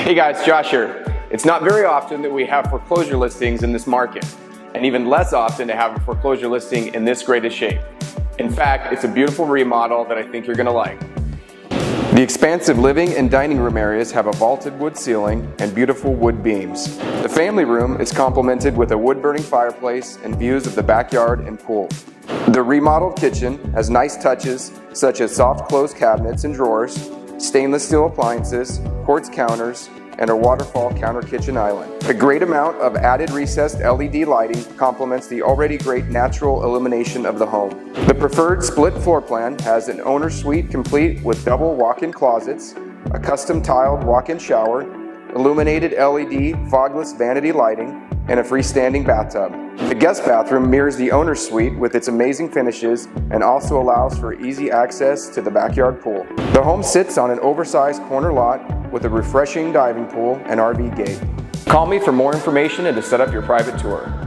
Hey guys, Josh here. It's not very often that we have foreclosure listings in this market, and even less often to have a foreclosure listing in this great a shape. In fact, it's a beautiful remodel that I think you're going to like. The expansive living and dining room areas have a vaulted wood ceiling and beautiful wood beams. The family room is complemented with a wood-burning fireplace and views of the backyard and pool. The remodeled kitchen has nice touches such as soft close cabinets and drawers, stainless steel appliances, quartz counters, and a waterfall counter kitchen island. A great amount of added recessed LED lighting complements the already great natural illumination of the home. The preferred split floor plan has an owner suite complete with double walk-in closets, a custom tiled walk-in shower, illuminated LED fogless vanity lighting, and a freestanding bathtub. The guest bathroom mirrors the owner's suite with its amazing finishes and also allows for easy access to the backyard pool. The home sits on an oversized corner lot with a refreshing diving pool and RV gate. Call me for more information and to set up your private tour.